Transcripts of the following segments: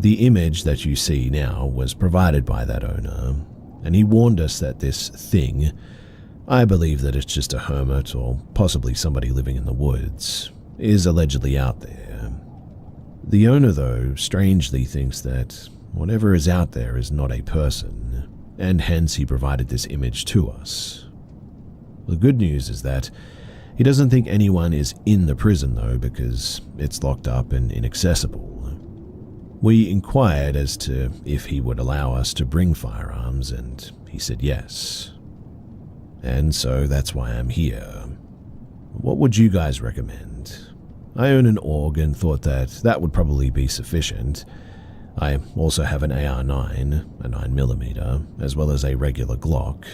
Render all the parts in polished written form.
The image that you see now was provided by that owner, and he warned us that this thing, I believe that it's just a hermit or possibly somebody living in the woods, is allegedly out there. The owner, though, strangely thinks that whatever is out there is not a person, and hence he provided this image to us. The good news is that he doesn't think anyone is in the prison, though, because it's locked up and inaccessible. We inquired as to if he would allow us to bring firearms, and he said yes. And so that's why I'm here. What would you guys recommend? I own an AUG and thought that would probably be sufficient. I also have an AR-9, a 9mm, as well as a regular Glock.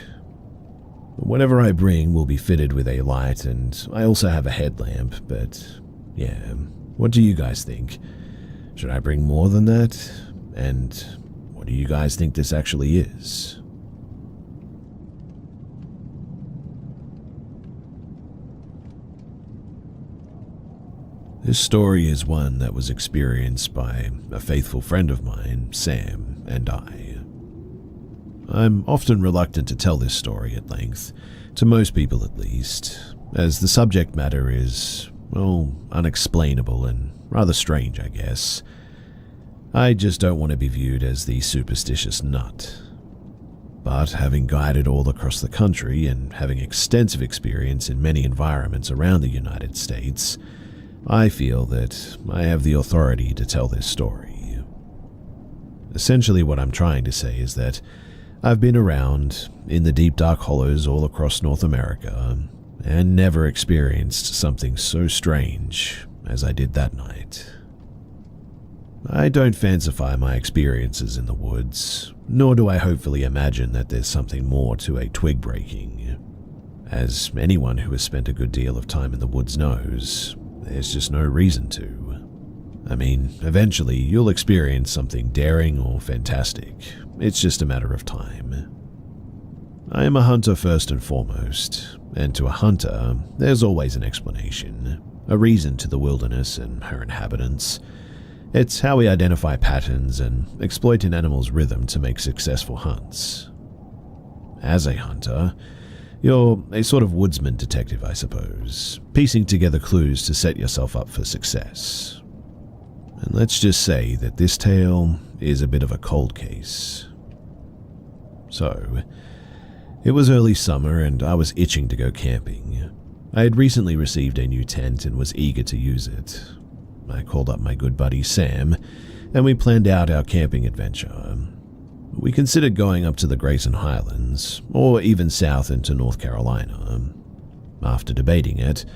Whatever I bring will be fitted with a light, and I also have a headlamp, but yeah, what do you guys think? Should I bring more than that? And what do you guys think this actually is? This story is one that was experienced by a faithful friend of mine, Sam, and I. I'm often reluctant to tell this story at length, to most people at least, as the subject matter is, well, unexplainable and rather strange, I guess. I just don't want to be viewed as the superstitious nut. But having guided all across the country and having extensive experience in many environments around the United States, I feel that I have the authority to tell this story. Essentially, what I'm trying to say is that I've been around in the deep dark hollows all across North America and never experienced something so strange as I did that night. I don't fancify my experiences in the woods, nor do I hopefully imagine that there's something more to a twig breaking. As anyone who has spent a good deal of time in the woods knows, there's just no reason to. I mean, eventually you'll experience something daring or fantastic. It's just a matter of time. I am a hunter first and foremost, and to a hunter, there's always an explanation, a reason to the wilderness and her inhabitants. It's how we identify patterns and exploit an animal's rhythm to make successful hunts. As a hunter, you're a sort of woodsman detective, I suppose, piecing together clues to set yourself up for success. And let's just say that this tale is a bit of a cold case. So, it was early summer and I was itching to go camping. I had recently received a new tent and was eager to use it. I called up my good buddy Sam, and we planned out our camping adventure. We considered going up to the Grayson Highlands, or even south into North Carolina. After debating it,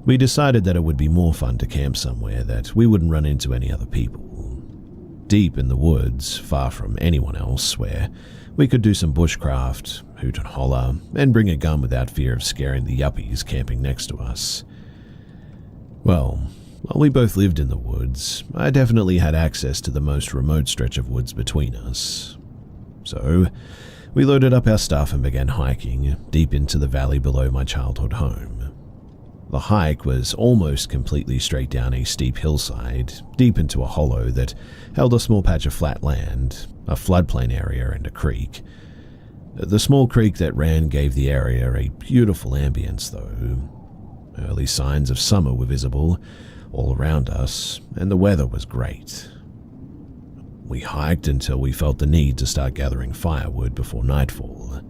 we decided that it would be more fun to camp somewhere that we wouldn't run into any other people. Deep in the woods, far from anyone else, where we could do some bushcraft, hoot and holler, and bring a gun without fear of scaring the yuppies camping next to us. Well, while we both lived in the woods, I definitely had access to the most remote stretch of woods between us. So, we loaded up our stuff and began hiking deep into the valley below my childhood home. The hike was almost completely straight down a steep hillside, deep into a hollow that held a small patch of flat land, a floodplain area, and a creek. The small creek that ran gave the area a beautiful ambience, though. Early signs of summer were visible all around us, and the weather was great. We hiked until we felt the need to start gathering firewood before nightfall.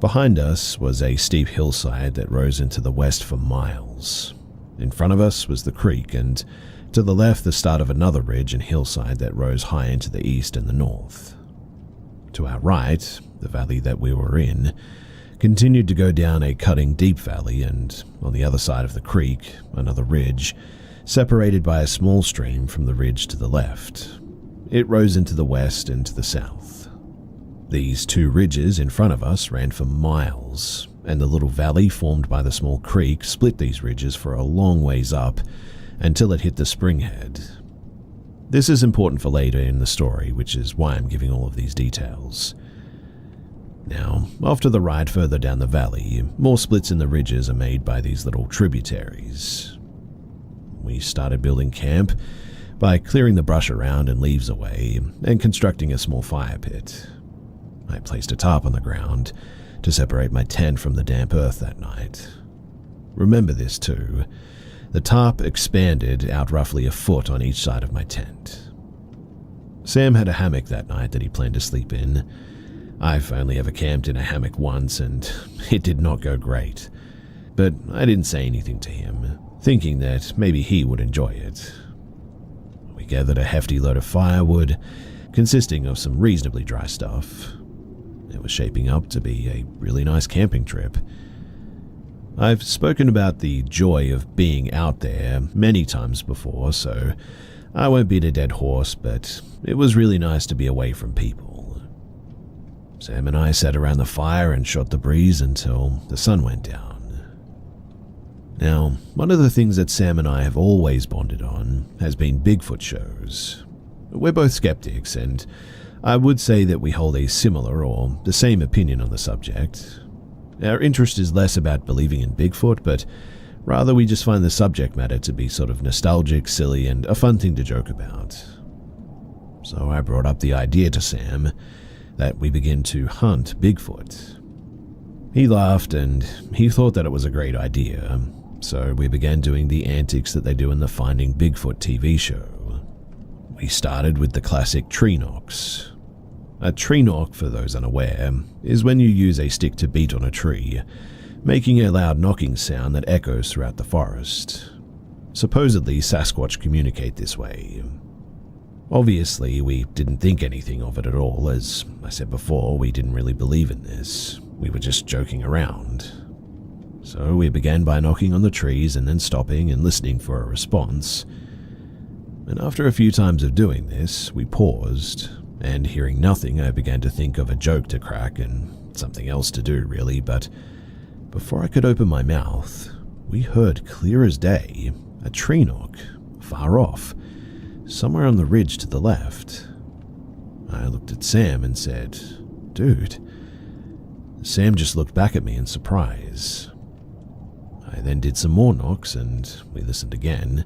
Behind us was a steep hillside that rose into the west for miles. In front of us was the creek, and to the left the start of another ridge and hillside that rose high into the east and the north. To our right, the valley that we were in continued to go down a cutting deep valley, and on the other side of the creek, another ridge, separated by a small stream from the ridge to the left. It rose into the west and to the south. These two ridges in front of us ran for miles, and the little valley formed by the small creek split these ridges for a long ways up until it hit the springhead. This is important for later in the story, which is why I'm giving all of these details. Now, after the ride further down the valley, more splits in the ridges are made by these little tributaries. We started building camp, by clearing the brush around and leaves away and constructing a small fire pit. I placed a tarp on the ground to separate my tent from the damp earth that night. Remember this too. The tarp expanded out roughly a foot on each side of my tent. Sam had a hammock that night that he planned to sleep in. I've only ever camped in a hammock once and it did not go great. But I didn't say anything to him, thinking that maybe he would enjoy it. We gathered a hefty load of firewood, consisting of some reasonably dry stuff. It was shaping up to be a really nice camping trip. I've spoken about the joy of being out there many times before, so I won't beat a dead horse, but it was really nice to be away from people. Sam and I sat around the fire and shot the breeze until the sun went down. Now, one of the things that Sam and I have always bonded on has been Bigfoot shows. We're both skeptics, and I would say that we hold a similar or the same opinion on the subject. Our interest is less about believing in Bigfoot, but rather we just find the subject matter to be sort of nostalgic, silly, and a fun thing to joke about. So I brought up the idea to Sam that we begin to hunt Bigfoot. He laughed and he thought that it was a great idea, so we began doing the antics that they do in the Finding Bigfoot TV show. We started with the classic tree knocks. A tree knock, for those unaware, is when you use a stick to beat on a tree, making a loud knocking sound that echoes throughout the forest. Supposedly, Sasquatch communicate this way. Obviously, we didn't think anything of it at all. As I said before, we didn't really believe in this. We were just joking around. So we began by knocking on the trees and then stopping and listening for a response. And after a few times of doing this, we paused, and hearing nothing, I began to think of a joke to crack and something else to do, really, but before I could open my mouth, we heard clear as day a tree knock, far off, somewhere on the ridge to the left. I looked at Sam and said, "Dude." Sam just looked back at me in surprise. I then did some more knocks and we listened again.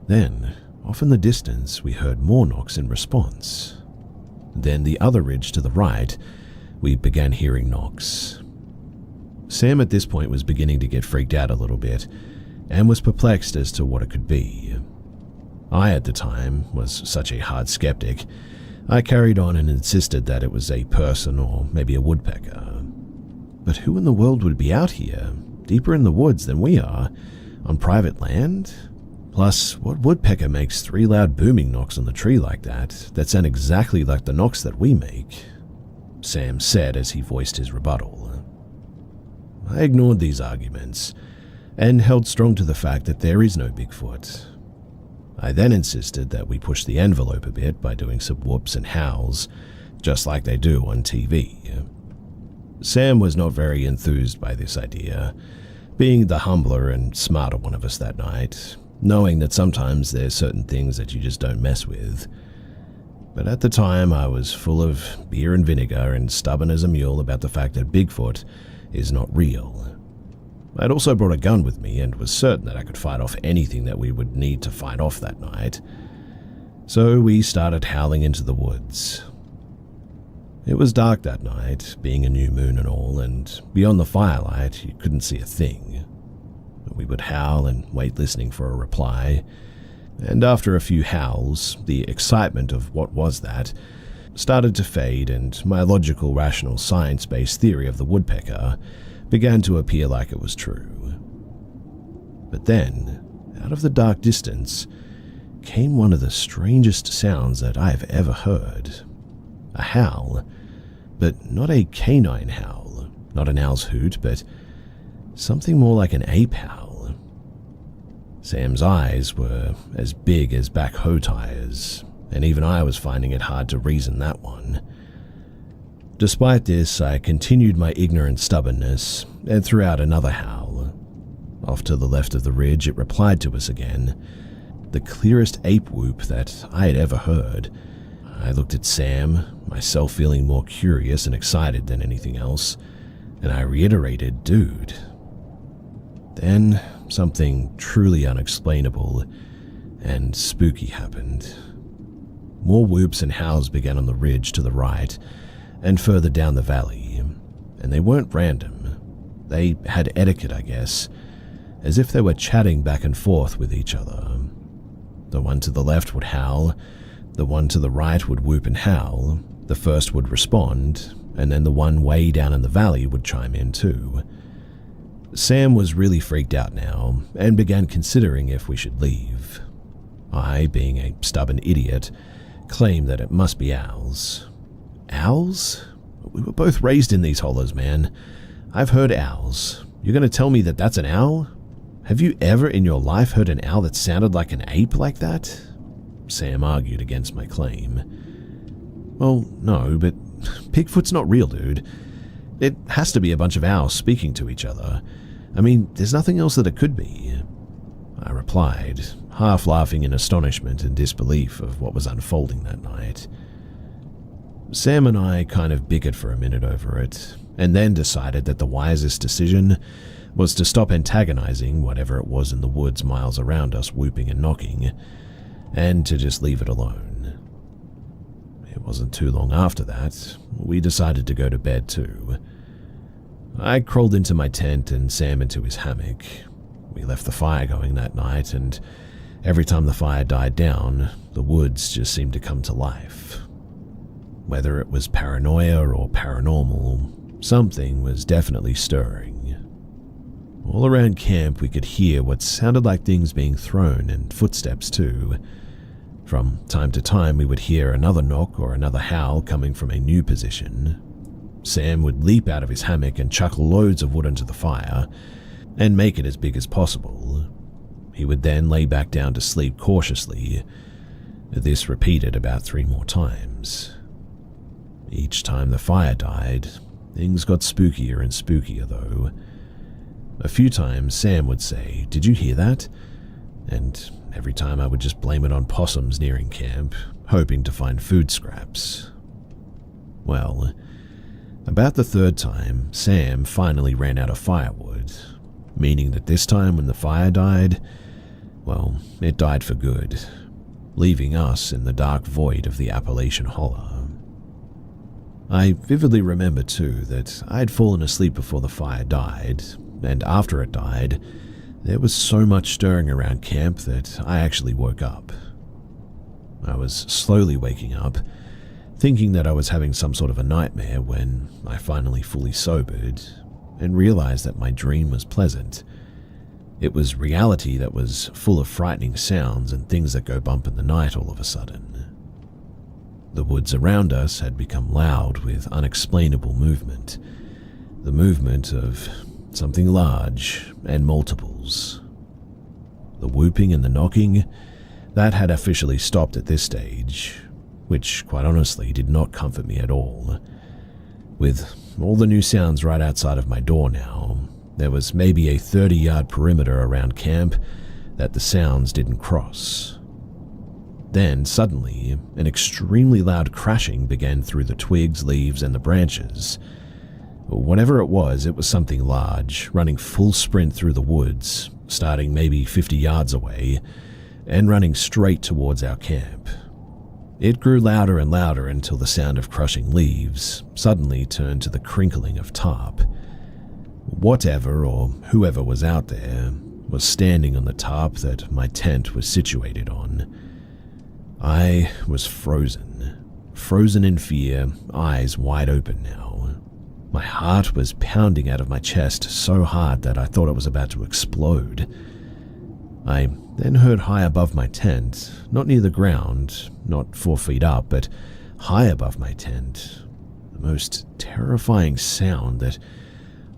Then, off in the distance, we heard more knocks in response. Then the other ridge to the right, we began hearing knocks. Sam at this point was beginning to get freaked out a little bit and was perplexed as to what it could be. I, at the time, was such a hard skeptic, I carried on and insisted that it was a person or maybe a woodpecker. But who in the world would be out here, deeper in the woods than we are, on private land? Plus, what woodpecker makes 3 loud booming knocks on the tree like that sound exactly like the knocks that we make? Sam said as he voiced his rebuttal. I ignored these arguments and held strong to the fact that there is no Bigfoot. I then insisted that we push the envelope a bit by doing some whoops and howls, just like they do on TV. Sam was not very enthused by this idea, being the humbler and smarter one of us that night, knowing that sometimes there's certain things that you just don't mess with. But at the time, I was full of beer and vinegar and stubborn as a mule about the fact that Bigfoot is not real. I'd also brought a gun with me and was certain that I could fight off anything that we would need to fight off that night. So we started howling into the woods. It was dark that night, being a new moon and all, and beyond the firelight, you couldn't see a thing. We would howl and wait listening for a reply, and after a few howls, the excitement of what was that started to fade, and my logical, rational, science-based theory of the woodpecker began to appear like it was true. But then, out of the dark distance, came one of the strangest sounds that I have ever heard. A howl, but not a canine howl, not an owl's hoot, but something more like an ape howl. Sam's eyes were as big as backhoe tires, and even I was finding it hard to reason that one. Despite this, I continued my ignorant stubbornness and threw out another howl. Off to the left of the ridge, it replied to us again, the clearest ape whoop that I had ever heard. I looked at Sam, myself feeling more curious and excited than anything else, and I reiterated, "Dude." Then, something truly unexplainable and spooky happened. More whoops and howls began on the ridge to the right and further down the valley, and they weren't random. They had etiquette, I guess, as if they were chatting back and forth with each other. The one to the left would howl, the one to the right would whoop and howl, the first would respond, and then the one way down in the valley would chime in too. Sam was really freaked out now and began considering if we should leave. I, being a stubborn idiot, claimed that it must be owls. Owls? We were both raised in these hollows, man. I've heard owls. You're going to tell me that that's an owl? Have you ever in your life heard an owl that sounded like an ape like that? Sam argued against my claim. Well, no, but Bigfoot's not real, dude. It has to be a bunch of owls speaking to each other. I mean, there's nothing else that it could be. I replied, half laughing in astonishment and disbelief of what was unfolding that night. Sam and I kind of bickered for a minute over it, and then decided that the wisest decision was to stop antagonizing whatever it was in the woods miles around us whooping and knocking, and to just leave it alone. It wasn't too long after that, we decided to go to bed too. I crawled into my tent and Sam into his hammock. We left the fire going that night, and every time the fire died down, the woods just seemed to come to life. Whether it was paranoia or paranormal, something was definitely stirring. All around camp we could hear what sounded like things being thrown and footsteps too. From time to time we would hear another knock or another howl coming from a new position. Sam would leap out of his hammock and chuck loads of wood into the fire and make it as big as possible. He would then lay back down to sleep cautiously. This repeated about 3 more times. Each time the fire died, things got spookier and spookier though. A few times Sam would say, "Did you hear that?" And every time I would just blame it on possums nearing camp, hoping to find food scraps. Well, about the 3rd time, Sam finally ran out of firewood, meaning that this time when the fire died, well, it died for good, leaving us in the dark void of the Appalachian Hollow. I vividly remember too that I had fallen asleep before the fire died, and after it died, there was so much stirring around camp that I actually woke up. I was slowly waking up, thinking that I was having some sort of a nightmare when I finally fully sobered and realized that my dream was pleasant. It was reality that was full of frightening sounds and things that go bump in the night all of a sudden. The woods around us had become loud with unexplainable movement, the movement of something large and multiples. The whooping and the knocking, that had officially stopped at this stage, which quite honestly did not comfort me at all. With all the new sounds right outside of my door now, there was maybe a 30-yard perimeter around camp that the sounds didn't cross. Then, suddenly, an extremely loud crashing began through the twigs, leaves, and the branches. Whatever it was something large, running full sprint through the woods, starting maybe 50 yards away, and running straight towards our camp. It grew louder and louder until the sound of crushing leaves suddenly turned to the crinkling of tarp. Whatever or whoever was out there was standing on the tarp that my tent was situated on. I was frozen in fear, eyes wide open now. My heart was pounding out of my chest so hard that I thought it was about to explode. I then heard high above my tent, not near the ground, not 4 feet up, but high above my tent, the most terrifying sound that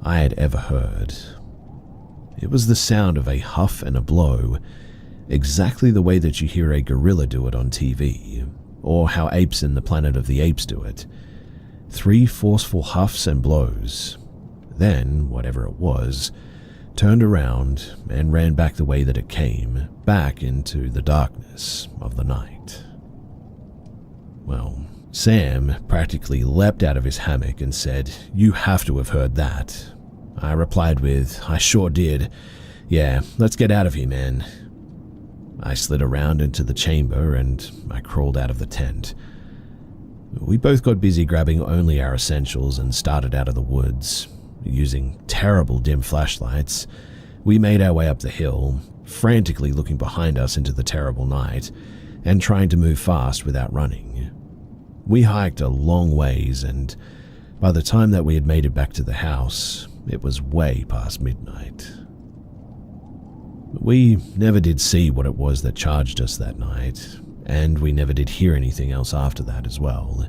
I had ever heard. It was the sound of a huff and a blow, exactly the way that you hear a gorilla do it on TV, or how apes in the Planet of the Apes do it. 3 forceful huffs and blows. Then, whatever it was, turned around and ran back the way that it came, back into the darkness of the night. Well, Sam practically leapt out of his hammock and said, "You have to have heard that." I replied with, "I sure did. Yeah, let's get out of here, man." I slid around into the chamber and I crawled out of the tent. We both got busy grabbing only our essentials and started out of the woods. Using terrible dim flashlights, we made our way up the hill, frantically looking behind us into the terrible night and trying to move fast without running. We hiked a long ways, and by the time that we had made it back to the house, it was way past midnight. We never did see what it was that charged us that night, and we never did hear anything else after that as well.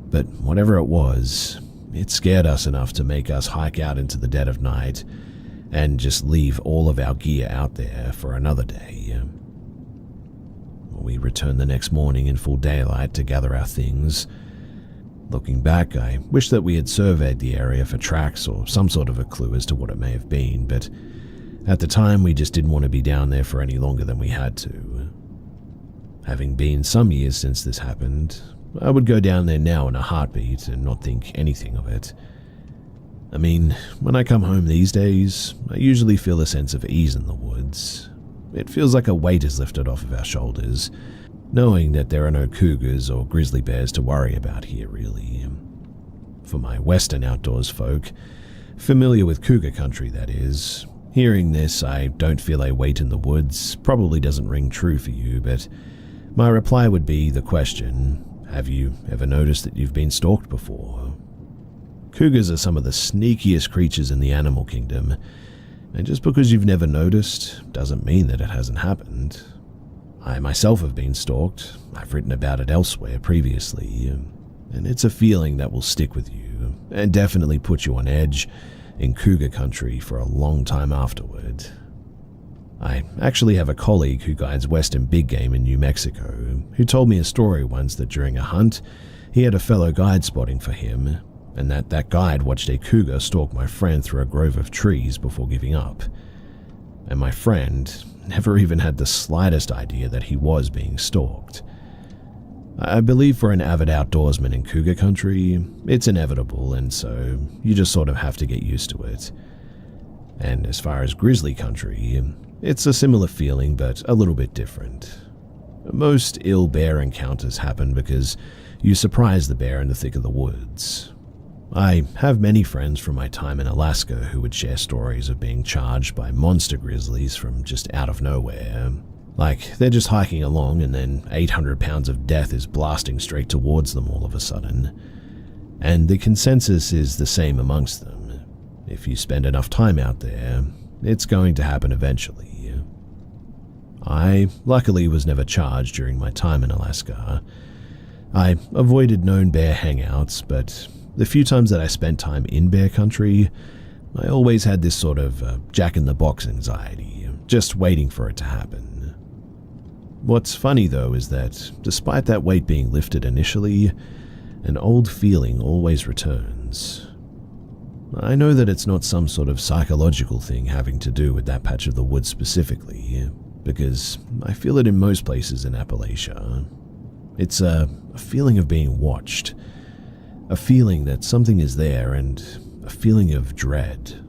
But whatever it was, it scared us enough to make us hike out into the dead of night and just leave all of our gear out there for another day. We returned the next morning in full daylight to gather our things. Looking back, I wish that we had surveyed the area for tracks or some sort of a clue as to what it may have been, but at the time we just didn't want to be down there for any longer than we had to. Having been some years since this happened, I would go down there now in a heartbeat and not think anything of it. I mean, when I come home these days, I usually feel a sense of ease in the woods. It feels like a weight is lifted off of our shoulders, knowing that there are no cougars or grizzly bears to worry about here, really. For my western outdoors folk, familiar with cougar country that is, hearing this, I don't feel a weight in the woods probably doesn't ring true for you, but my reply would be the question, have you ever noticed that you've been stalked before? Cougars are some of the sneakiest creatures in the animal kingdom, and just because you've never noticed doesn't mean that it hasn't happened. I myself have been stalked. I've written about it elsewhere previously, and it's a feeling that will stick with you and definitely put you on edge in cougar country for a long time afterward. I actually have a colleague who guides western big game in New Mexico who told me a story once that during a hunt, he had a fellow guide spotting for him, and that guide watched a cougar stalk my friend through a grove of trees before giving up. And my friend never even had the slightest idea that he was being stalked. I believe for an avid outdoorsman in cougar country, it's inevitable, and so you just sort of have to get used to it. And as far as grizzly country, it's a similar feeling but a little bit different. Most ill bear encounters happen because you surprise the bear in the thick of the woods. I have many friends from my time in Alaska who would share stories of being charged by monster grizzlies from just out of nowhere. Like, they're just hiking along and then 800 pounds of death is blasting straight towards them all of a sudden. And the consensus is the same amongst them. If you spend enough time out there, it's going to happen eventually. I, luckily, was never charged during my time in Alaska. I avoided known bear hangouts, but the few times that I spent time in bear country, I always had this sort of jack-in-the-box anxiety, just waiting for it to happen. What's funny, though, is that despite that weight being lifted initially, an old feeling always returns. I know that it's not some sort of psychological thing having to do with that patch of the woods specifically, because I feel it in most places in Appalachia. It's a feeling of being watched, a feeling that something is there, and a feeling of dread.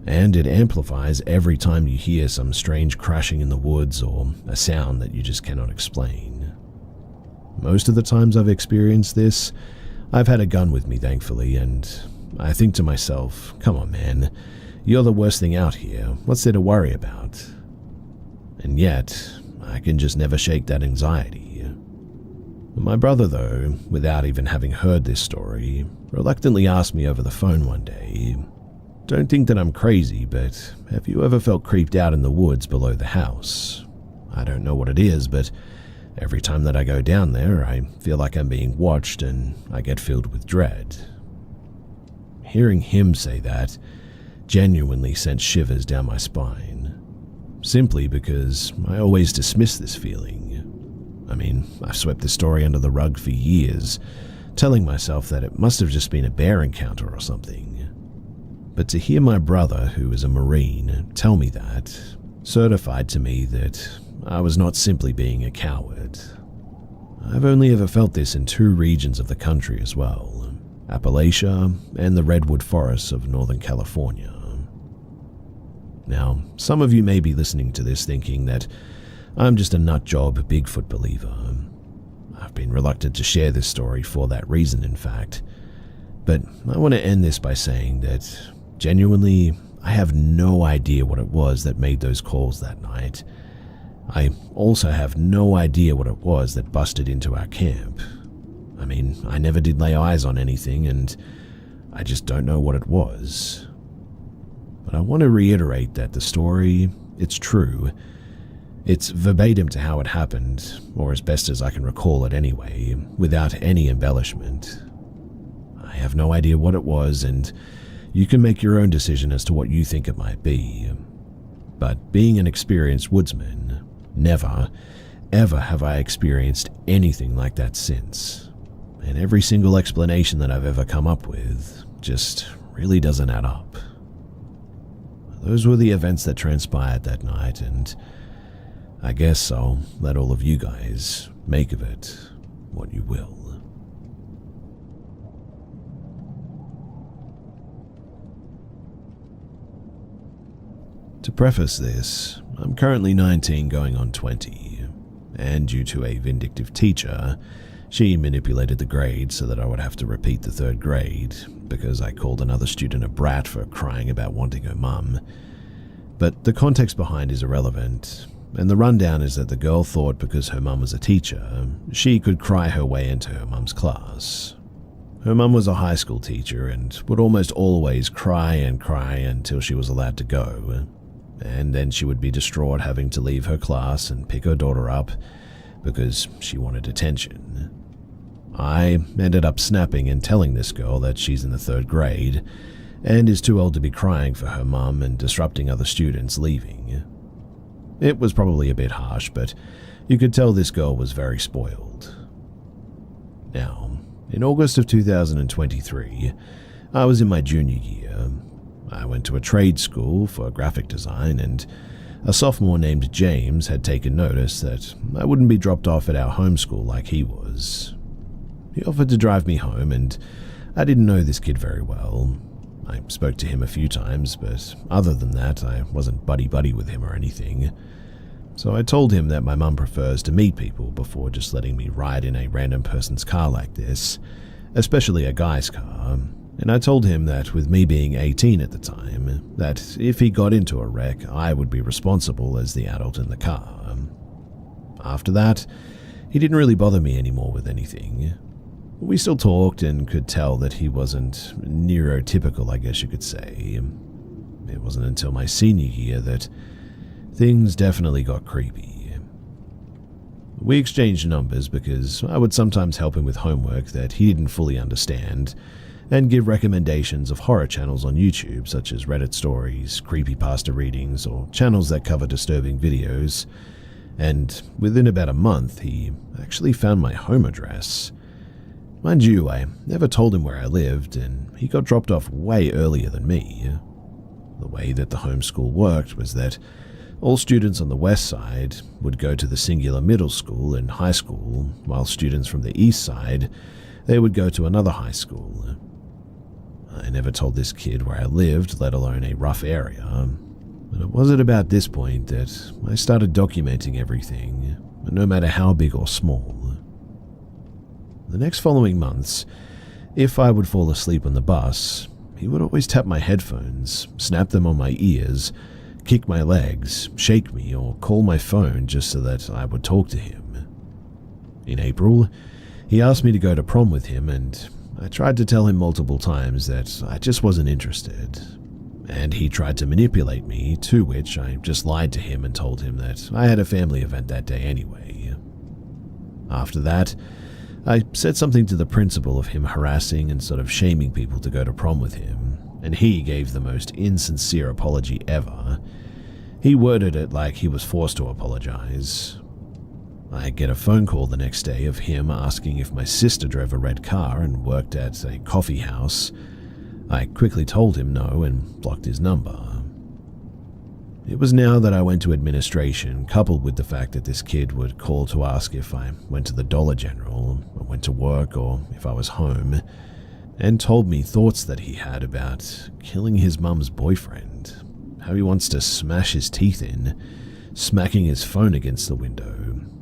And it amplifies every time you hear some strange crashing in the woods or a sound that you just cannot explain. Most of the times I've experienced this, I've had a gun with me, thankfully, and I think to myself, come on, man, you're the worst thing out here. What's there to worry about? And yet, I can just never shake that anxiety. My brother, though, without even having heard this story, reluctantly asked me over the phone one day, "Don't think that I'm crazy, but have you ever felt creeped out in the woods below the house? I don't know what it is, but every time that I go down there, I feel like I'm being watched and I get filled with dread." Hearing him say that genuinely sent shivers down my spine, simply because I always dismiss this feeling. I mean, I've swept this story under the rug for years, telling myself that it must have just been a bear encounter or something. But to hear my brother, who is a Marine, tell me that, certified to me that I was not simply being a coward. I've only ever felt this in two regions of the country as well, Appalachia and the redwood forests of Northern California. Now, some of you may be listening to this thinking that I'm just a nutjob Bigfoot believer. I've been reluctant to share this story for that reason, in fact. But I want to end this by saying that, genuinely, I have no idea what it was that made those calls that night. I also have no idea what it was that busted into our camp. I mean, I never did lay eyes on anything, and I just don't know what it was. But I want to reiterate that the story, it's true. It's verbatim to how it happened, or as best as I can recall it anyway, without any embellishment. I have no idea what it was, and you can make your own decision as to what you think it might be. But being an experienced woodsman, never, ever have I experienced anything like that since. And every single explanation that I've ever come up with just really doesn't add up. Those were the events that transpired that night, and I guess I'll let all of you guys make of it what you will. To preface this, I'm currently 19 going on 20, and due to a vindictive teacher, she manipulated the grade so that I would have to repeat the 3rd grade because I called another student a brat for crying about wanting her mum. But the context behind is irrelevant, and the rundown is that the girl thought because her mum was a teacher, she could cry her way into her mum's class. Her mum was a high school teacher and would almost always cry and cry until she was allowed to go, and then she would be distraught having to leave her class and pick her daughter up because she wanted attention. I ended up snapping and telling this girl that she's in the 3rd grade and is too old to be crying for her mum and disrupting other students leaving. It was probably a bit harsh, but you could tell this girl was very spoiled. Now, in August of 2023, I was in my junior year. I went to a trade school for graphic design, and a sophomore named James had taken notice that I wouldn't be dropped off at our home school like he was. He offered to drive me home, and I didn't know this kid very well. I spoke to him a few times, but other than that, I wasn't buddy-buddy with him or anything. So I told him that my mum prefers to meet people before just letting me ride in a random person's car like this, especially a guy's car. And I told him that with me being 18 at the time, that if he got into a wreck, I would be responsible as the adult in the car. After that, he didn't really bother me anymore with anything. We still talked and could tell that he wasn't neurotypical, I guess you could say. It wasn't until my senior year that things definitely got creepy. We exchanged numbers because I would sometimes help him with homework that he didn't fully understand, and give recommendations of horror channels on YouTube such as Reddit stories, creepypasta readings, or channels that cover disturbing videos. And within about a month, he actually found my home address. Mind you, I never told him where I lived, and he got dropped off way earlier than me. The way that the homeschool worked was that all students on the west side would go to the singular middle school and high school, while students from the east side, they would go to another high school. I never told this kid where I lived, let alone a rough area. But it was at about this point that I started documenting everything, no matter how big or small. The next following months, if I would fall asleep on the bus, he would always tap my headphones, snap them on my ears, kick my legs, shake me, or call my phone just so that I would talk to him. In April, he asked me to go to prom with him, and I tried to tell him multiple times that I just wasn't interested. And he tried to manipulate me, to which I just lied to him and told him that I had a family event that day anyway. After that, I said something to the principal of him harassing and sort of shaming people to go to prom with him, and he gave the most insincere apology ever. He worded it like he was forced to apologize. I get a phone call the next day of him asking if my sister drove a red car and worked at a coffee house. I quickly told him no and blocked his number. It was now that I went to administration, coupled with the fact that this kid would call to ask if I went to the Dollar General, or went to work, or if I was home, and told me thoughts that he had about killing his mum's boyfriend, how he wants to smash his teeth in, smacking his phone against the window,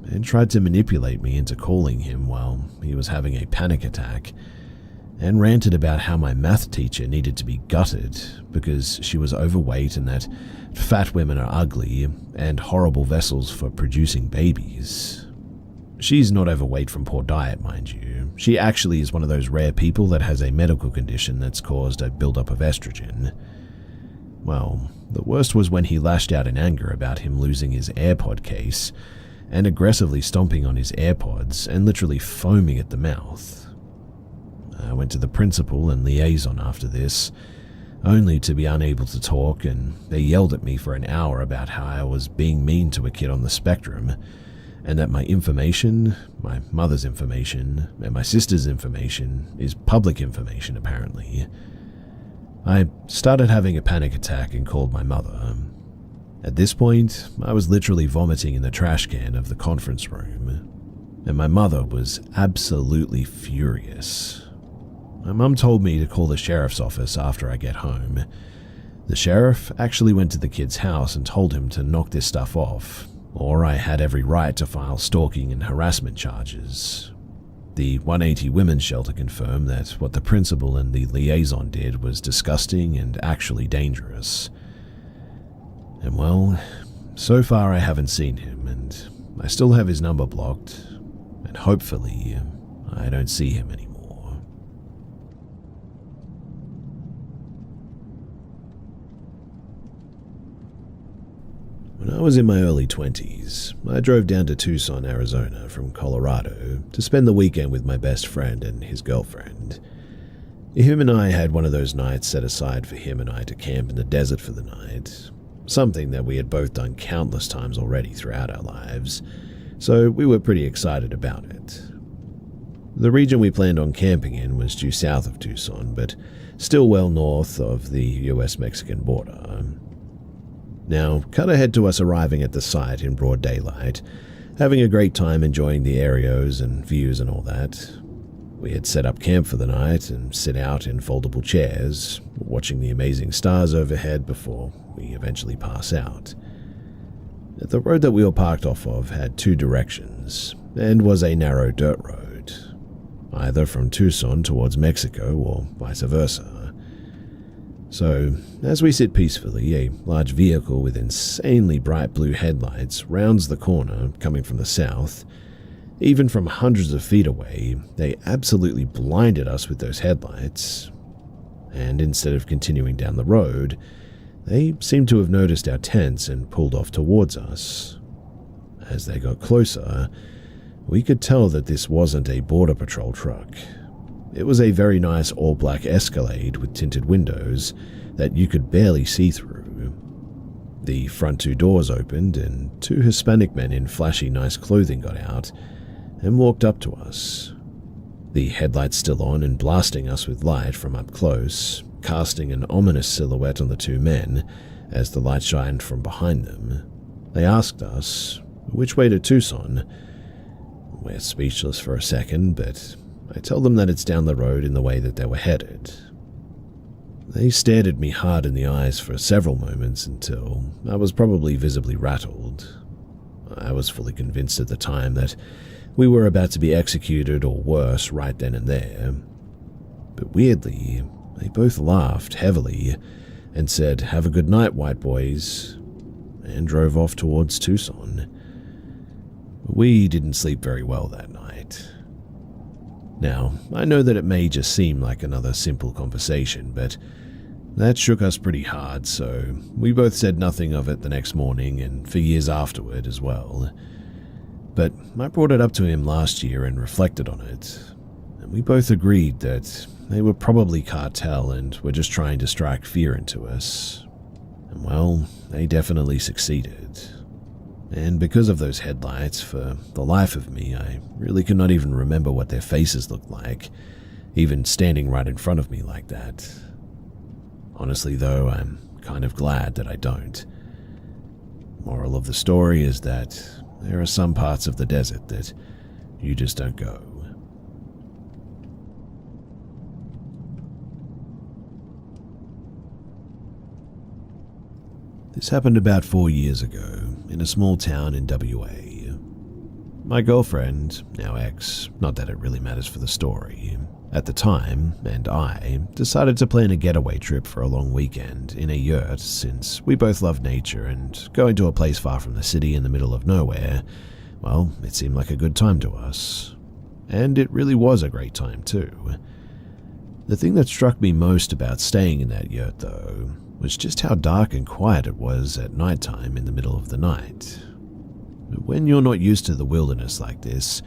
and tried to manipulate me into calling him while he was having a panic attack, and ranted about how my math teacher needed to be gutted because she was overweight and that fat women are ugly and horrible vessels for producing babies. She's not overweight from poor diet, mind you. She actually is one of those rare people that has a medical condition that's caused a buildup of estrogen. Well, the worst was when he lashed out in anger about him losing his AirPod case and aggressively stomping on his AirPods and literally foaming at the mouth. I went to the principal and liaison after this, only to be unable to talk, and they yelled at me for an hour about how I was being mean to a kid on the spectrum, and that my information, my mother's information, and my sister's information is public information apparently. I started having a panic attack and called my mother. At this point, I was literally vomiting in the trash can of the conference room, and my mother was absolutely furious. My mum told me to call the sheriff's office after I get home. The sheriff actually went to the kid's house and told him to knock this stuff off, or I had every right to file stalking and harassment charges. The 180 Women's Shelter confirmed that what the principal and the liaison did was disgusting and actually dangerous. And well, so far I haven't seen him, and I still have his number blocked, and hopefully I don't see him anymore. When I was in my early 20s, I drove down to Tucson, Arizona from Colorado to spend the weekend with my best friend and his girlfriend. Him and I had one of those nights set aside for him and I to camp in the desert for the night, something that we had both done countless times already throughout our lives, so we were pretty excited about it. The region we planned on camping in was due south of Tucson, but still well north of the US-Mexican border. Now, cut ahead to us arriving at the site in broad daylight, having a great time enjoying the areas and views and all that. We had set up camp for the night and sit out in foldable chairs, watching the amazing stars overhead before we eventually pass out. The road that we were parked off of had two directions, and was a narrow dirt road, either from Tucson towards Mexico or vice versa. So, as we sit peacefully, a large vehicle with insanely bright blue headlights rounds the corner coming from the south. Even from hundreds of feet away, they absolutely blinded us with those headlights. And instead of continuing down the road, they seemed to have noticed our tents and pulled off towards us. As they got closer, we could tell that this wasn't a Border Patrol truck. It was a very nice all-black Escalade with tinted windows that you could barely see through. The front two doors opened and two Hispanic men in flashy nice clothing got out and walked up to us. The headlights still on and blasting us with light from up close, casting an ominous silhouette on the two men as the light shined from behind them. They asked us, "Which way to Tucson?" We're speechless for a second, but I tell them that it's down the road in the way that they were headed. They stared at me hard in the eyes for several moments until I was probably visibly rattled. I was fully convinced at the time that we were about to be executed or worse right then and there. But weirdly, they both laughed heavily and said, "Have a good night, white boys," and drove off towards Tucson. We didn't sleep very well that night. Now, I know that it may just seem like another simple conversation, but that shook us pretty hard, so we both said nothing of it the next morning and for years afterward as well. But I brought it up to him last year and reflected on it, and we both agreed that they were probably cartel and were just trying to strike fear into us. And well, they definitely succeeded. And because of those headlights, for the life of me, I really could not even remember what their faces looked like, even standing right in front of me like that. Honestly though, I'm kind of glad that I don't. Moral of the story is that there are some parts of the desert that you just don't go. This happened about 4 years ago. in a small town in WA. My girlfriend, now ex, not that it really matters for the story, at the time, and I decided to plan a getaway trip for a long weekend in a yurt since we both love nature and going to a place far from the city in the middle of nowhere, well, it seemed like a good time to us. And it really was a great time too. The thing that struck me most about staying in that yurt, though, was just how dark and quiet it was at nighttime in the middle of the night. When you're not used to the wilderness like this,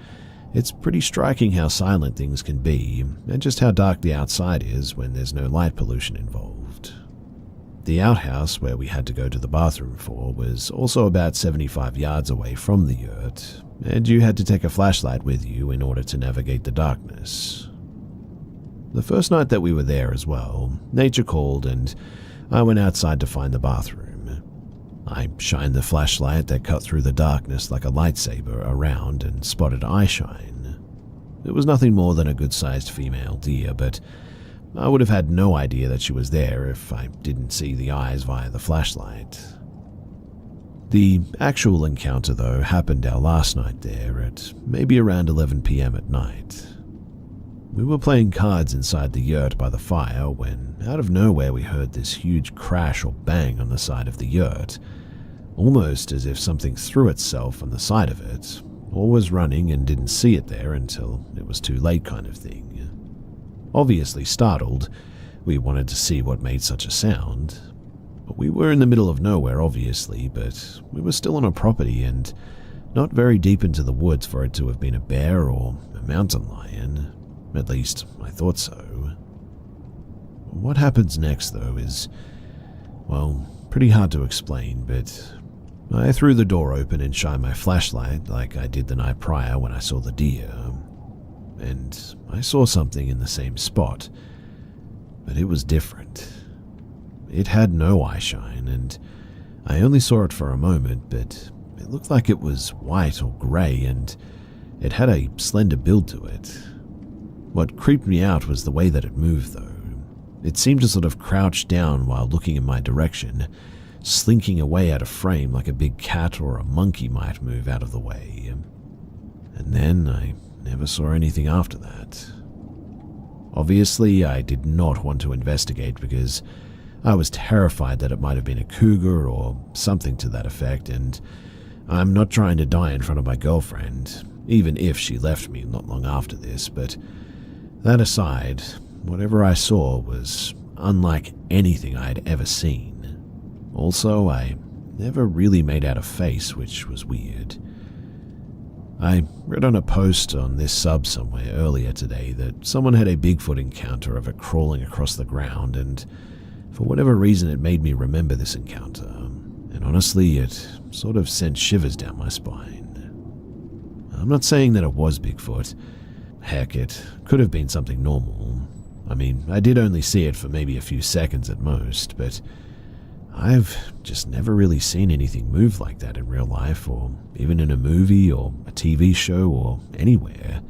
it's pretty striking how silent things can be and just how dark the outside is when there's no light pollution involved. The outhouse where we had to go to the bathroom for was also about 75 yards away from the yurt, and you had to take a flashlight with you in order to navigate the darkness. The first night that we were there as well, nature called and I went outside to find the bathroom. I shined the flashlight that cut through the darkness like a lightsaber around and spotted eyeshine. It was nothing more than a good-sized female deer, but I would have had no idea that she was there if I didn't see the eyes via the flashlight. The actual encounter, though, happened our last night there at maybe around 11 p.m. at night. We were playing cards inside the yurt by the fire when, out of nowhere, we heard this huge crash or bang on the side of the yurt, almost as if something threw itself on the side of it, or was running and didn't see it there until it was too late kind of thing. Obviously startled, we wanted to see what made such a sound. We were in the middle of nowhere, obviously, but we were still on a property and not very deep into the woods for it to have been a bear or a mountain lion. At least, I thought so. What happens next, though, is, well, pretty hard to explain, but I threw the door open and shined my flashlight like I did the night prior when I saw the deer. And I saw something in the same spot, but it was different. It had no eyeshine, and I only saw it for a moment, but it looked like it was white or grey, and it had a slender build to it. What creeped me out was the way that it moved, though. It seemed to sort of crouch down while looking in my direction, slinking away out of frame like a big cat or a monkey might move out of the way. And then I never saw anything after that. Obviously, I did not want to investigate because I was terrified that it might have been a cougar or something to that effect, and I'm not trying to die in front of my girlfriend, even if she left me not long after this, but that aside, whatever I saw was unlike anything I had ever seen. Also, I never really made out a face, which was weird. I read on a post on this sub somewhere earlier today that someone had a Bigfoot encounter of it crawling across the ground, and for whatever reason it made me remember this encounter, and honestly it sort of sent shivers down my spine. I'm not saying that it was Bigfoot. Heck, it could have been something normal. I mean, I did only see it for maybe a few seconds at most, but I've just never really seen anything move like that in real life, or even in a movie or a TV show or anywhere.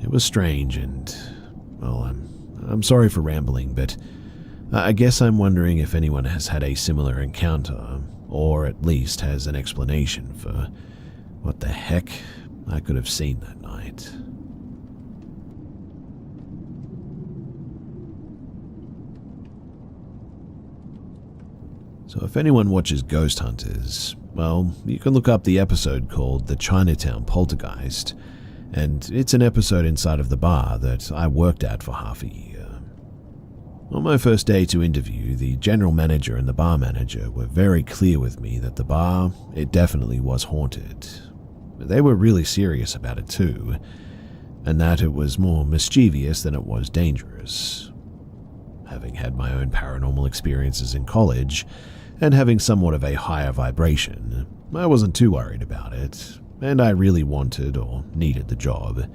It was strange, and, well, I'm sorry for rambling, but I guess I'm wondering if anyone has had a similar encounter, or at least has an explanation for what the heck I could have seen that night. So if anyone watches Ghost Hunters, well, you can look up the episode called The Chinatown Poltergeist, and it's an episode inside of the bar that I worked at for half a year. On my first day to interview, the general manager and the bar manager were very clear with me that the bar, it definitely was haunted. They were really serious about it too, and that it was more mischievous than it was dangerous. Having had my own paranormal experiences in college, and having somewhat of a higher vibration, I wasn't too worried about it, and I really wanted or needed the job.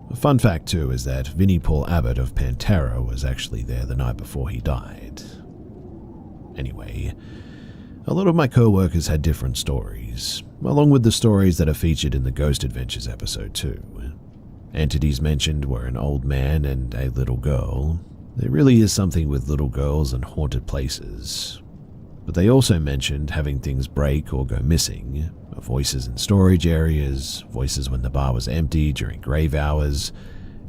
A fun fact too is that Vinnie Paul Abbott of Pantera was actually there the night before he died. Anyway, a lot of my co-workers had different stories, along with the stories that are featured in the Ghost Adventures episode too. Entities mentioned were an old man and a little girl. There really is something with little girls and haunted places. But they also mentioned having things break or go missing, voices in storage areas, voices when the bar was empty during grave hours.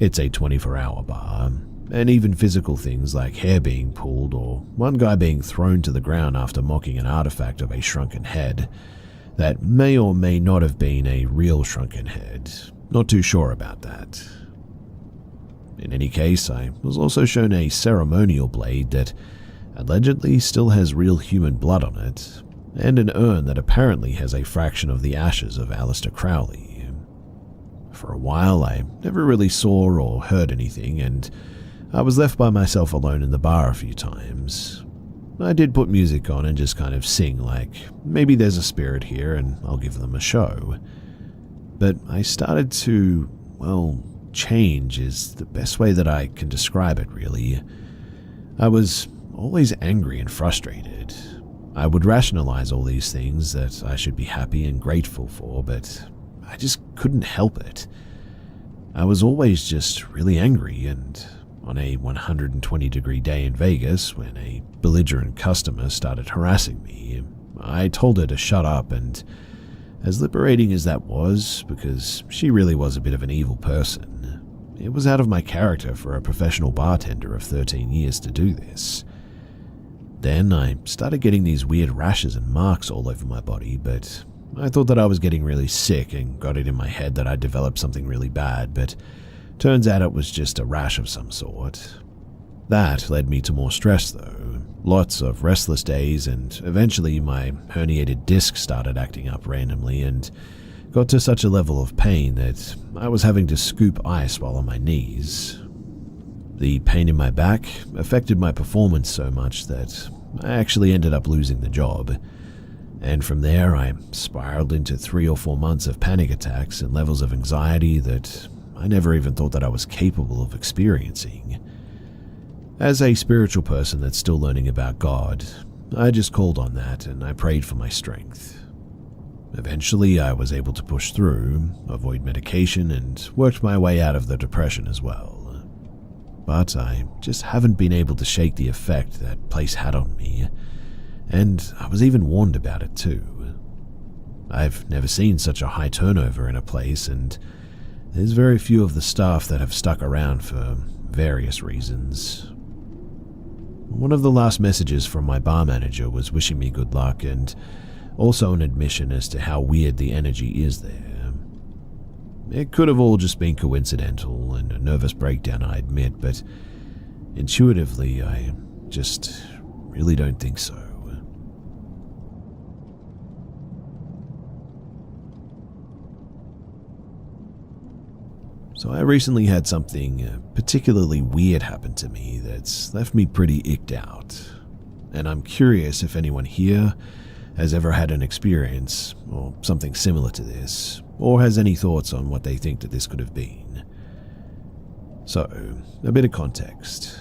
It's a 24-hour bar. And even physical things like hair being pulled or one guy being thrown to the ground after mocking an artifact of a shrunken head that may or may not have been a real shrunken head. Not too sure about that. In any case, I was also shown a ceremonial blade that allegedly still has real human blood on it, and an urn that apparently has a fraction of the ashes of Aleister Crowley. For a while, I never really saw or heard anything, and I was left by myself alone in the bar a few times. I did put music on and just kind of sing like, maybe there's a spirit here and I'll give them a show. But I started to, change is the best way that I can describe it, really. I was always angry and frustrated. I would rationalize all these things that I should be happy and grateful for, but I just couldn't help it. I was always just really angry, and on a 120-degree day in Vegas, when a belligerent customer started harassing me, I told her to shut up, and as liberating as that was, because she really was a bit of an evil person, it was out of my character for a professional bartender of 13 years to do this. Then I started getting these weird rashes and marks all over my body, but I thought that I was getting really sick and got it in my head that I'd developed something really bad, but turns out it was just a rash of some sort. That led me to more stress though, lots of restless days, and eventually my herniated disc started acting up randomly and got to such a level of pain that I was having to scoop ice while on my knees. The pain in my back affected my performance so much that I actually ended up losing the job. And from there, I spiraled into 3 or 4 months of panic attacks and levels of anxiety that I never even thought that I was capable of experiencing. As a spiritual person that's still learning about God, I just called on that and I prayed for my strength. Eventually, I was able to push through, avoid medication, and worked my way out of the depression as well. But I just haven't been able to shake the effect that place had on me, and I was even warned about it too. I've never seen such a high turnover in a place, and there's very few of the staff that have stuck around for various reasons. One of the last messages from my bar manager was wishing me good luck and also an admission as to how weird the energy is there. It could have all just been coincidental and a nervous breakdown, I admit, but intuitively I just really don't think so. So I recently had something particularly weird happen to me that's left me pretty icked out, and I'm curious if anyone here has ever had an experience or something similar to this, or has any thoughts on what they think that this could have been. So, a bit of context.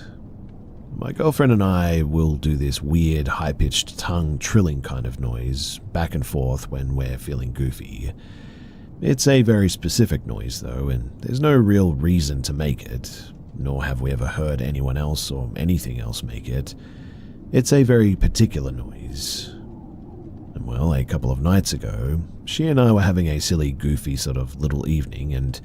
My girlfriend and I will do this weird, high-pitched tongue trilling kind of noise back and forth when we're feeling goofy. It's a very specific noise though, and there's no real reason to make it, nor have we ever heard anyone else or anything else make it. It's a very particular noise. And well, a couple of nights ago, she and I were having a silly, goofy sort of little evening, and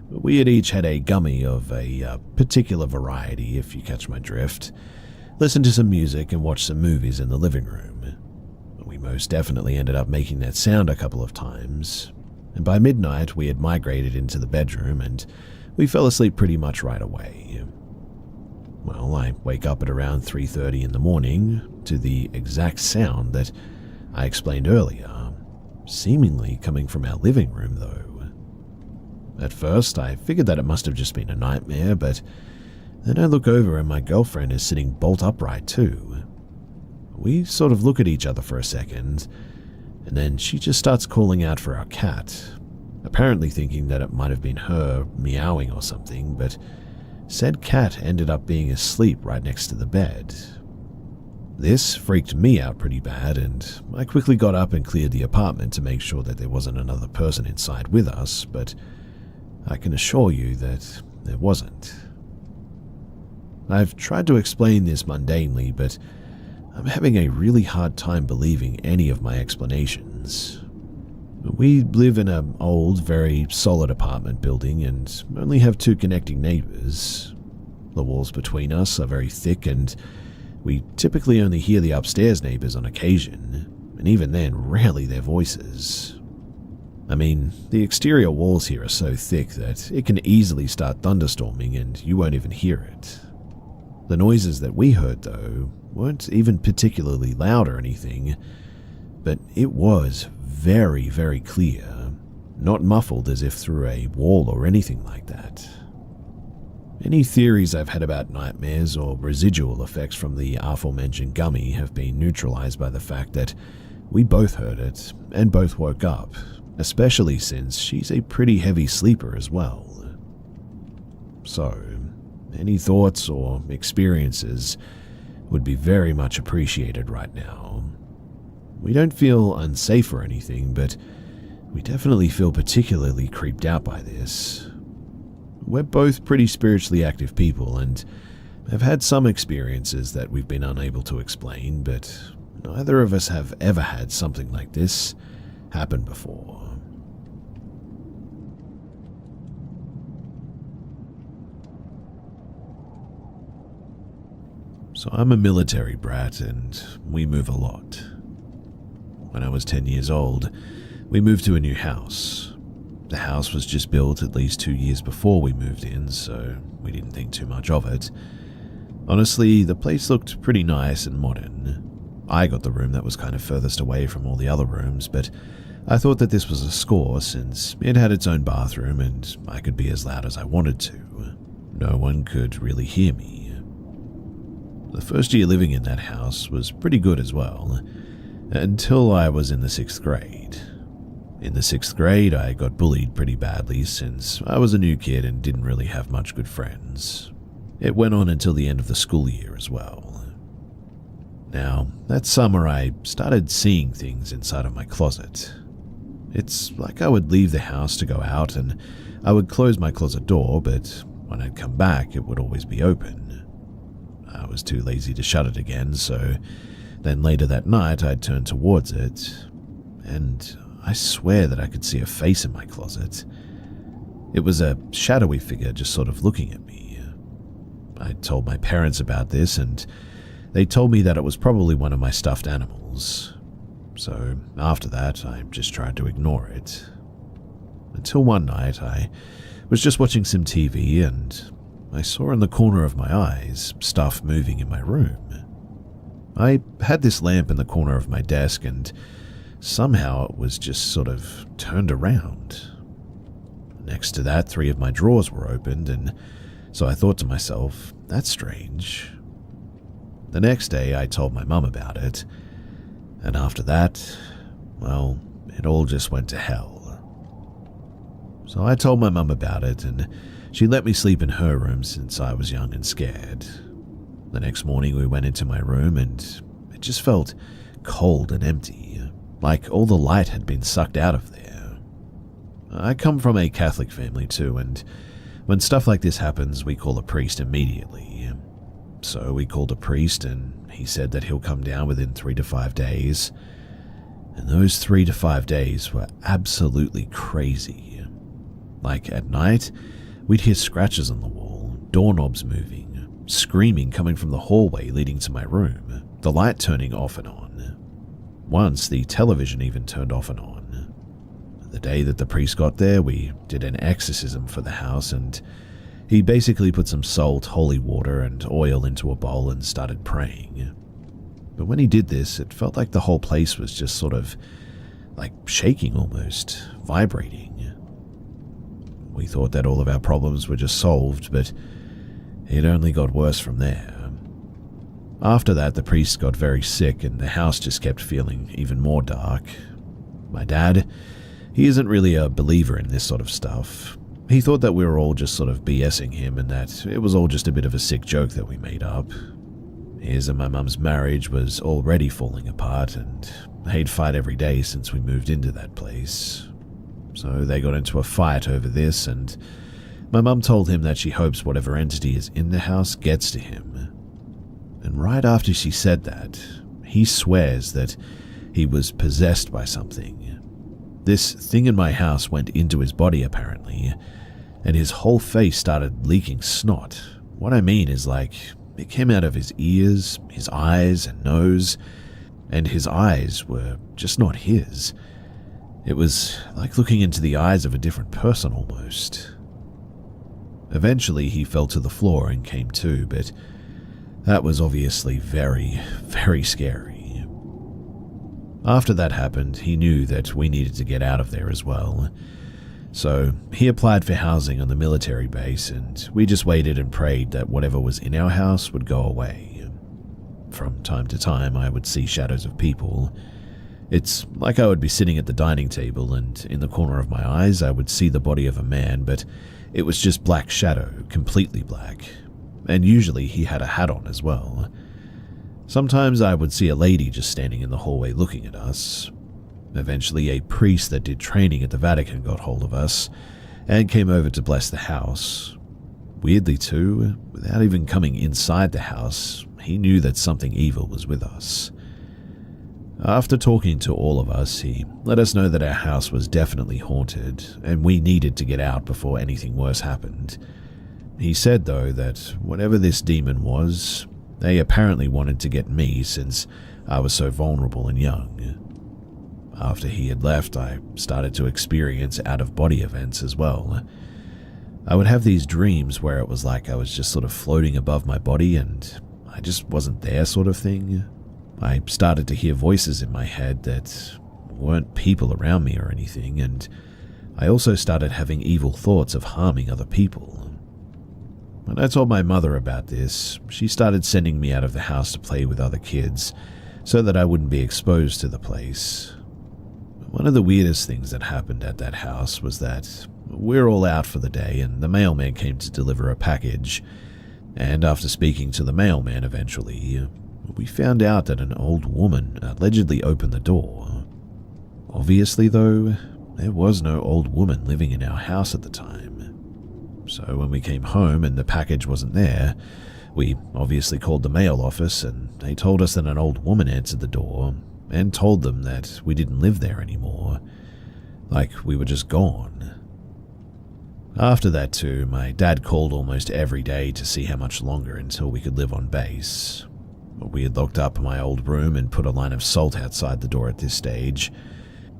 we had each had a gummy of a particular variety, if you catch my drift, listened to some music and watched some movies in the living room. We most definitely ended up making that sound a couple of times, and by midnight we had migrated into the bedroom and we fell asleep pretty much right away. Well, I wake up at around 3:30 in the morning to the exact sound that I explained earlier, seemingly coming from our living room though. At first, I figured that it must have just been a nightmare, but then I look over and my girlfriend is sitting bolt upright too. We sort of look at each other for a second, and then she just starts calling out for our cat, apparently thinking that it might have been her meowing or something, but said cat ended up being asleep right next to the bed. This freaked me out pretty bad, and I quickly got up and cleared the apartment to make sure that there wasn't another person inside with us, but I can assure you that there wasn't. I've tried to explain this mundanely, but I'm having a really hard time believing any of my explanations. We live in an old, very solid apartment building and only have 2 connecting neighbors. The walls between us are very thick and we typically only hear the upstairs neighbors on occasion, and even then, rarely their voices. I mean, the exterior walls here are so thick that it can easily start thunderstorming and you won't even hear it. The noises that we heard, though, weren't even particularly loud or anything, but it was very, very clear, not muffled as if through a wall or anything like that. Any theories I've had about nightmares or residual effects from the aforementioned gummy have been neutralized by the fact that we both heard it and both woke up, especially since she's a pretty heavy sleeper as well. So, any thoughts or experiences would be very much appreciated right now. We don't feel unsafe or anything, but we definitely feel particularly creeped out by this. We're both pretty spiritually active people and have had some experiences that we've been unable to explain, but neither of us have ever had something like this happen before. So I'm a military brat and we move a lot. When I was 10 years old, we moved to a new house. The house was just built at least 2 years before we moved in, so we didn't think too much of it. Honestly, the place looked pretty nice and modern. I got the room that was kind of furthest away from all the other rooms, but I thought that this was a score since it had its own bathroom and I could be as loud as I wanted to. No one could really hear me. The first year living in that house was pretty good as well, until I was in the 6th grade. In the 6th grade, I got bullied pretty badly since I was a new kid and didn't really have much good friends. It went on until the end of the school year as well. Now, that summer I started seeing things inside of my closet. It's like I would leave the house to go out and I would close my closet door, but when I'd come back it would always be open. I was too lazy to shut it again, so then later that night I'd turn towards it, and I swear that I could see a face in my closet. It was a shadowy figure just sort of looking at me. I told my parents about this and they told me that it was probably one of my stuffed animals. So after that, I just tried to ignore it. Until one night, I was just watching some TV and I saw in the corner of my eyes stuff moving in my room. I had this lamp in the corner of my desk and somehow it was just sort of turned around. Next to that, 3 of my drawers were opened, and so I thought to myself, that's strange. The next day, I told my mum about it, and after that, well, it all just went to hell. So I told my mum about it, and she let me sleep in her room since I was young and scared. The next morning, we went into my room, and it just felt cold and empty. Like all the light had been sucked out of there. I come from a Catholic family too, and when stuff like this happens, we call a priest immediately. So we called a priest, and he said that he'll come down within 3 to 5 days. And those 3 to 5 days were absolutely crazy. Like at night, we'd hear scratches on the wall, doorknobs moving, screaming coming from the hallway leading to my room, the light turning off and on. Once, the television even turned off and on. The day that the priest got there, we did an exorcism for the house, and he basically put some salt, holy water, and oil into a bowl and started praying. But when he did this, it felt like the whole place was just sort of like shaking almost, vibrating. We thought that all of our problems were just solved, but it only got worse from there. After that, the priest got very sick and the house just kept feeling even more dark. My dad, he isn't really a believer in this sort of stuff. He thought that we were all just sort of BSing him and that it was all just a bit of a sick joke that we made up. His and my mum's marriage was already falling apart and they'd fight every day since we moved into that place. So they got into a fight over this, and my mum told him that she hopes whatever entity is in the house gets to him. And right after she said that, he swears that he was possessed by something. This thing in my house went into his body apparently, and his whole face started leaking snot. What I mean is it came out of his ears, his eyes and nose, and his eyes were just not his. It was like looking into the eyes of a different person almost. Eventually he fell to the floor and came to, but that was obviously very, very scary. After that happened, he knew that we needed to get out of there as well. So he applied for housing on the military base, and we just waited and prayed that whatever was in our house would go away. From time to time, I would see shadows of people. It's like I would be sitting at the dining table, and in the corner of my eyes I would see the body of a man, but it was just black shadow, completely black. And usually he had a hat on as well. Sometimes I would see a lady just standing in the hallway looking at us. Eventually a priest that did training at the Vatican got hold of us and came over to bless the house. Weirdly too, without even coming inside the house, he knew that something evil was with us. After talking to all of us, he let us know that our house was definitely haunted and we needed to get out before anything worse happened. He said though that whatever this demon was, they apparently wanted to get me since I was so vulnerable and young. After he had left, I started to experience out-of-body events as well. I would have these dreams where it was like I was just sort of floating above my body and I just wasn't there sort of thing. I started to hear voices in my head that weren't people around me or anything, and I also started having evil thoughts of harming other people. When I told my mother about this, she started sending me out of the house to play with other kids so that I wouldn't be exposed to the place. One of the weirdest things that happened at that house was that we're all out for the day and the mailman came to deliver a package, and after speaking to the mailman eventually, we found out that an old woman allegedly opened the door. Obviously though, there was no old woman living in our house at the time. So when we came home and the package wasn't there, we obviously called the mail office and they told us that an old woman answered the door and told them that we didn't live there anymore, like we were just gone. After that too, my dad called almost every day to see how much longer until we could live on base. We had locked up my old room and put a line of salt outside the door at this stage.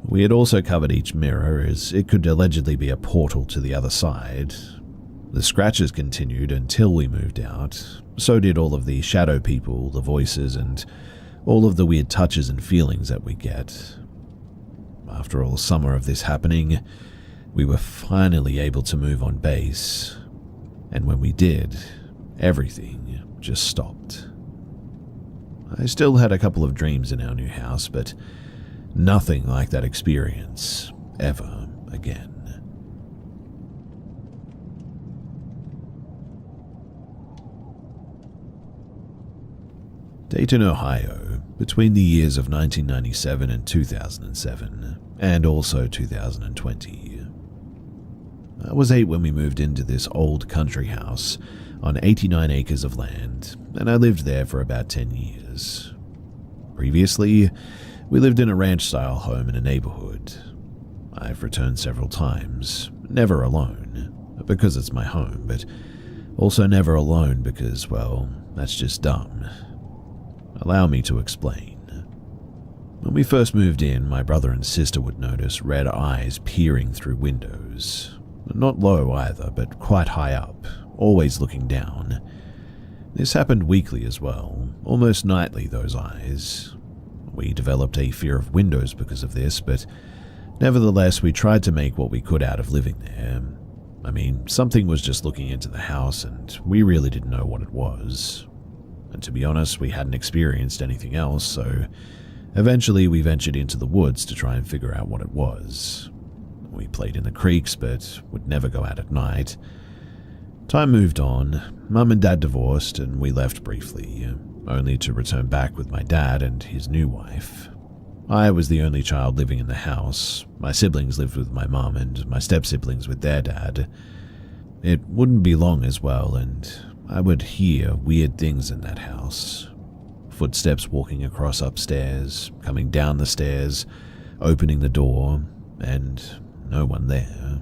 We had also covered each mirror as it could allegedly be a portal to the other side. The scratches continued until we moved out. So did all of the shadow people, the voices, and all of the weird touches and feelings that we get. After all summer of this happening, we were finally able to move on base. And when we did, everything just stopped. I still had a couple of dreams in our new house, but nothing like that experience ever again. Dayton, Ohio, between the years of 1997 and 2007, and also 2020. I was 8 when we moved into this old country house on 89 acres of land, and I lived there for about 10 years. Previously, we lived in a ranch-style home in a neighborhood. I've returned several times, never alone, because it's my home, but also never alone because, well, that's just dumb. Allow me to explain. When we first moved in, my brother and sister would notice red eyes peering through windows. Not low either, but quite high up, always looking down. This happened weekly as well, almost nightly, those eyes. We developed a fear of windows because of this, but nevertheless we tried to make what we could out of living there. I mean, something was just looking into the house and we really didn't know what it was. And to be honest, we hadn't experienced anything else, so eventually we ventured into the woods to try and figure out what it was. We played in the creeks, but would never go out at night. Time moved on, Mum and Dad divorced, and we left briefly, only to return back with my dad and his new wife. I was the only child living in the house. My siblings lived with my mum and my step-siblings with their dad. It wouldn't be long as well, and I would hear weird things in that house. Footsteps walking across upstairs, coming down the stairs, opening the door, and no one there.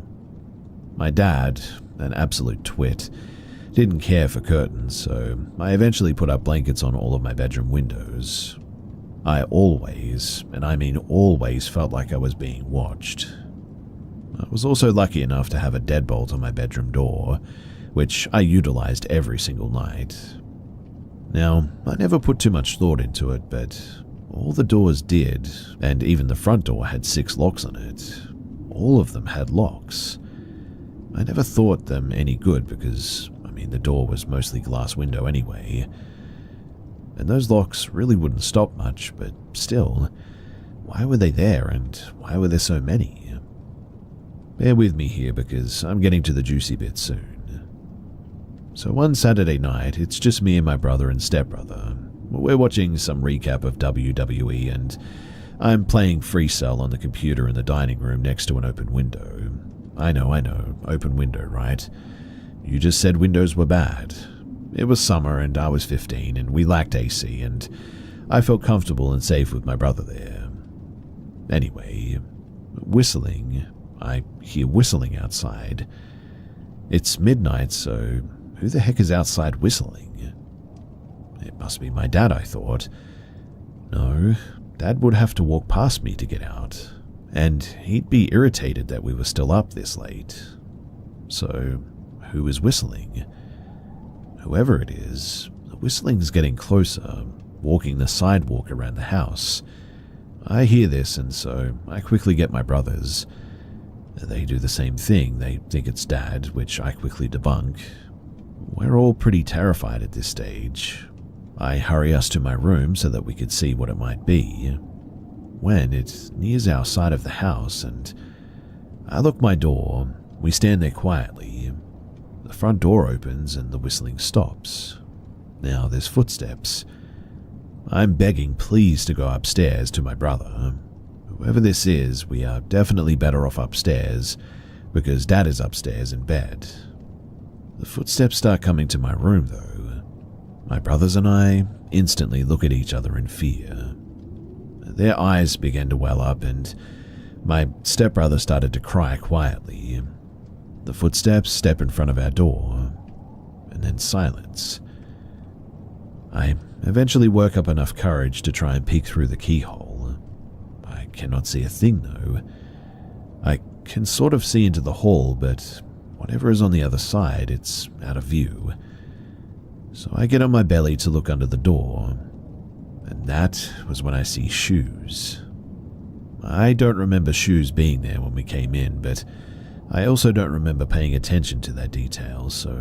My dad, an absolute twit, didn't care for curtains, so I eventually put up blankets on all of my bedroom windows. I always, and I mean always, felt like I was being watched. I was also lucky enough to have a deadbolt on my bedroom door, which I utilized every single night. Now, I never put too much thought into it, but all the doors did, and even the front door had 6 locks on it. All of them had locks. I never thought them any good because, the door was mostly glass window anyway. And those locks really wouldn't stop much, but still, why were they there and why were there so many? Bear with me here because I'm getting to the juicy bit soon. So one Saturday night, it's just me and my brother and stepbrother. We're watching some recap of WWE and I'm playing Free Cell on the computer in the dining room next to an open window. I know, open window, right? You just said windows were bad. It was summer and I was 15 and we lacked AC and I felt comfortable and safe with my brother there. Anyway, whistling. I hear whistling outside. It's midnight, so who the heck is outside whistling? It must be my dad, I thought. No, Dad would have to walk past me to get out, and he'd be irritated that we were still up this late. So, who is whistling? Whoever it is, the whistling's getting closer, walking the sidewalk around the house. I hear this, and so I quickly get my brothers. They do the same thing. They think it's Dad, which I quickly debunk. We're all pretty terrified at this stage. I hurry us to my room so that we could see what it might be. When it nears our side of the house, and I look my door, we stand there quietly. The front door opens and the whistling stops. Now there's footsteps. I'm begging please to go upstairs to my brother. Whoever this is, we are definitely better off upstairs because Dad is upstairs in bed. The footsteps start coming to my room though. My brothers and I instantly look at each other in fear. Their eyes began to well up and my stepbrother started to cry quietly. The footsteps step in front of our door, and then silence. I eventually work up enough courage to try and peek through the keyhole. I cannot see a thing though. I can sort of see into the hall, but whatever is on the other side, it's out of view. So I get on my belly to look under the door, and that was when I see shoes. I don't remember shoes being there when we came in, but I also don't remember paying attention to that detail, so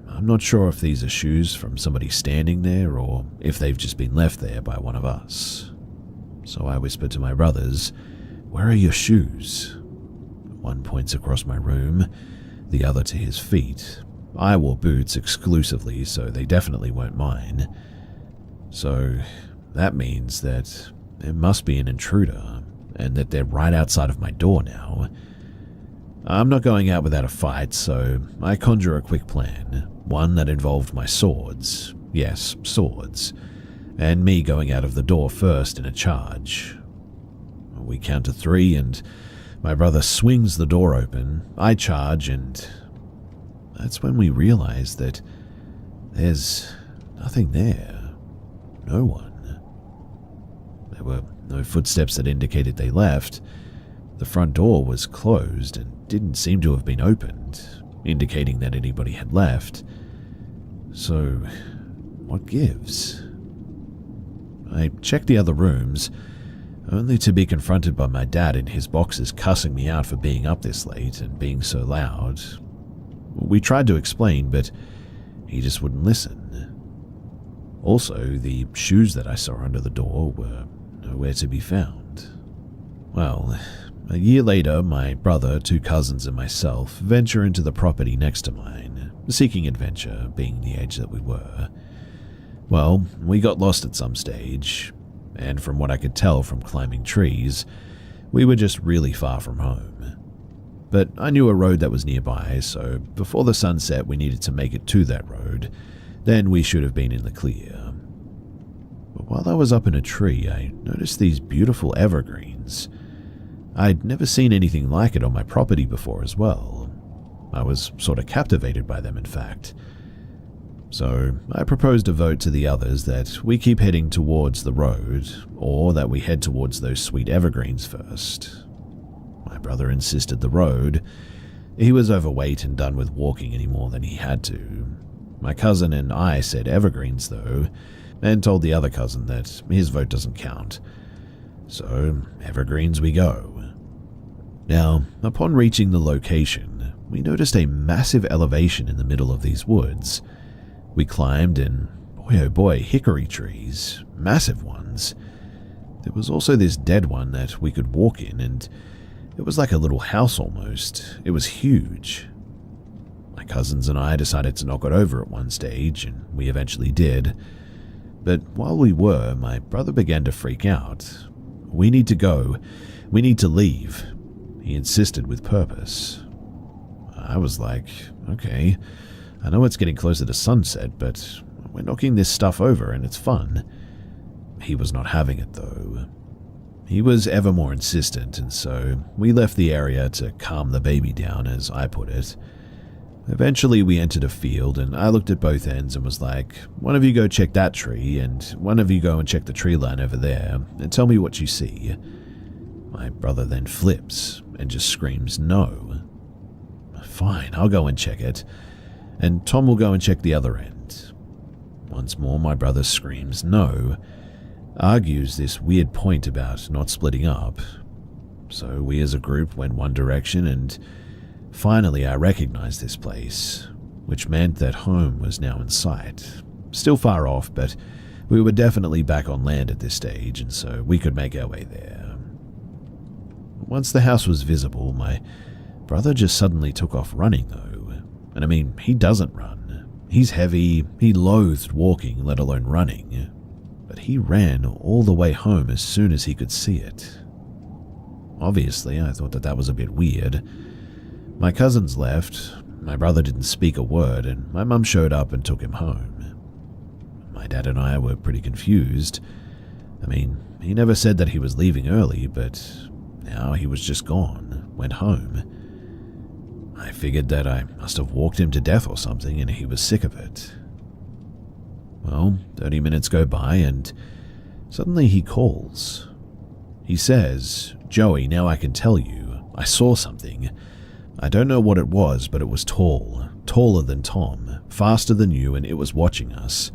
I'm not sure if these are shoes from somebody standing there or if they've just been left there by one of us. So I whisper to my brothers, "Where are your shoes?" One points across my room, the other to his feet. I wore boots exclusively, so they definitely weren't mine. So that means that there must be an intruder, and that they're right outside of my door now. I'm not going out without a fight, so I conjure a quick plan, one that involved my swords, yes, swords, and me going out of the door first in a charge. We count to 3 and my brother swings the door open, I charge, and that's when we realize that there's nothing there, no one. There were no footsteps that indicated they left. The front door was closed and didn't seem to have been opened, indicating that anybody had left. So, what gives? I checked the other rooms, only to be confronted by my dad in his boxes cussing me out for being up this late and being so loud. We tried to explain, but he just wouldn't listen. Also, the shoes that I saw under the door were nowhere to be found. Well, a year later, my brother, 2 cousins, and myself venture into the property next to mine, seeking adventure, being the age that we were. Well, we got lost at some stage, and from what I could tell from climbing trees, we were just really far from home. But I knew a road that was nearby, so before the sun set we needed to make it to that road, then we should have been in the clear. But while I was up in a tree, I noticed these beautiful evergreens. I'd never seen anything like it on my property before as well. I was sort of captivated by them, in fact. So I proposed a vote to the others that we keep heading towards the road, or that we head towards those sweet evergreens first. My brother insisted the road. He was overweight and done with walking any more than he had to. My cousin and I said evergreens, though, and told the other cousin that his vote doesn't count. So evergreens we go. Now, upon reaching the location, we noticed a massive elevation in the middle of these woods. We climbed, and boy oh boy, hickory trees, massive ones. There was also this dead one that we could walk in, and it was like a little house almost. It was huge. My cousins and I decided to knock it over at one stage, and we eventually did. But while we were, my brother began to freak out. "We need to go. We need to leave," he insisted with purpose. I was like, okay, I know it's getting closer to sunset, but we're knocking this stuff over and it's fun. He was not having it, though. He was ever more insistent, and so we left the area to calm the baby down, as I put it. Eventually we entered a field, and I looked at both ends and was like, one of you go check that tree, and one of you go and check the tree line over there, and tell me what you see. My brother then flips and just screams no. Fine, I'll go and check it, and Tom will go and check the other end. Once more my brother screams no, argues this weird point about not splitting up. So we as a group went one direction, and finally I recognized this place, which meant that home was now in sight. Still far off, but we were definitely back on land at this stage, and so we could make our way there. Once the house was visible, my brother just suddenly took off running, though. And I mean, he doesn't run. He's heavy, he loathed walking, let alone running. But he ran all the way home as soon as he could see it. Obviously, I thought that was a bit weird. My cousins left, my brother didn't speak a word, and my mum showed up and took him home. My dad and I were pretty confused. I mean, he never said that he was leaving early, but now he was just gone, went home. I figured that I must have walked him to death or something, and he was sick of it. Well, 30 minutes go by, and suddenly he calls. He says, "Joey, now I can tell you. I saw something. I don't know what it was, but it was tall, taller than Tom, faster than you, and it was watching us.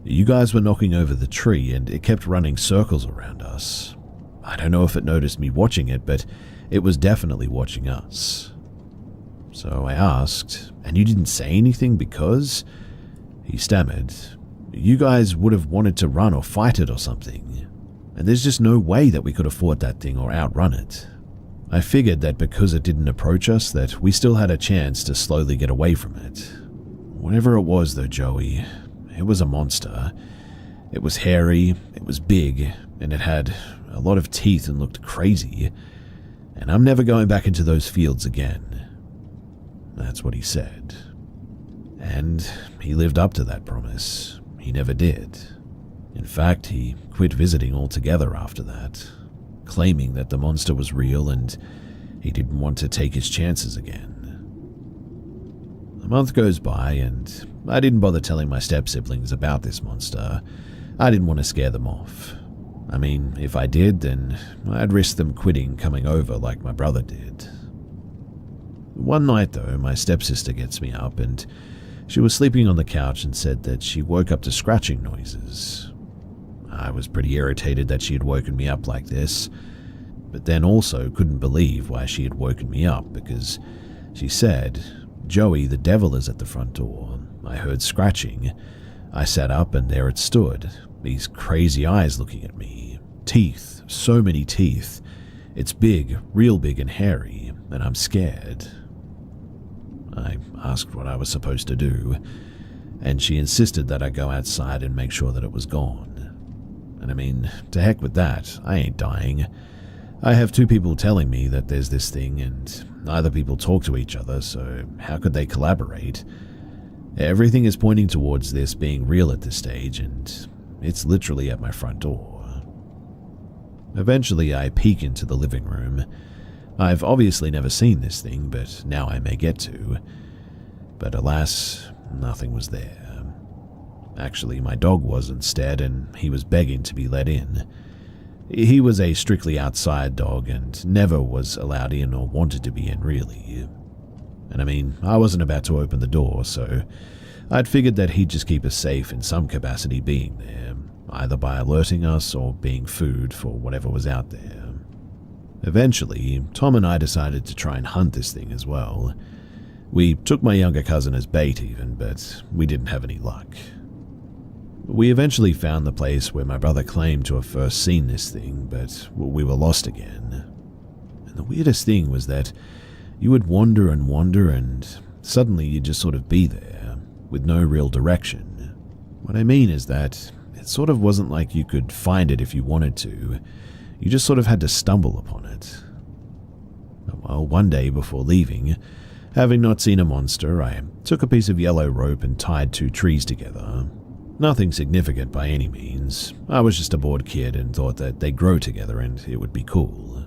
You guys were knocking over the tree, and it kept running circles around us. I don't know if it noticed me watching it, but it was definitely watching us." So I asked, "And you didn't say anything because?" He stammered, "You guys would have wanted to run or fight it or something. And there's just no way that we could afford that thing or outrun it." I figured that because it didn't approach us, that we still had a chance to slowly get away from it. Whatever it was though, Joey, it was a monster. It was hairy, it was big, and it had a lot of teeth and looked crazy. And I'm never going back into those fields again. That's what he said. And he lived up to that promise. He never did. In fact, he quit visiting altogether after that, claiming that the monster was real and he didn't want to take his chances again. A month goes by, and I didn't bother telling my step-siblings about this monster. I didn't want to scare them off. I mean, if I did, then I'd risk them quitting coming over like my brother did. One night, though, my stepsister gets me up, and she was sleeping on the couch and said that she woke up to scratching noises. I was pretty irritated that she had woken me up like this, but then also couldn't believe why she had woken me up, because she said, "Joey, the devil is at the front door. I heard scratching. I sat up and there it stood, these crazy eyes looking at me. Teeth, so many teeth. It's big, real big and hairy, and I'm scared." I asked what I was supposed to do, and she insisted that I go outside and make sure that it was gone. And I mean, to heck with that, I ain't dying. I have two people telling me that there's this thing, and neither people talk to each other, so how could they collaborate? Everything is pointing towards this being real at this stage, and it's literally at my front door. Eventually, I peek into the living room. I've obviously never seen this thing, but now I may get to. But alas, nothing was there. Actually, my dog was instead, and he was begging to be let in. He was a strictly outside dog and never was allowed in or wanted to be in, really. And I mean, I wasn't about to open the door, so I'd figured that he'd just keep us safe in some capacity being there, either by alerting us or being food for whatever was out there. Eventually, Tom and I decided to try and hunt this thing as well. We took my younger cousin as bait even, but we didn't have any luck. We eventually found the place where my brother claimed to have first seen this thing, but we were lost again. And the weirdest thing was that you would wander and suddenly you'd just sort of be there, with no real direction. What I mean is that it sort of wasn't like you could find it if you wanted to. You just sort of had to stumble upon it. Well, one day before leaving, having not seen a monster, I took a piece of yellow rope and tied 2 trees together. Nothing significant by any means. I was just a bored kid and thought that they'd grow together and it would be cool.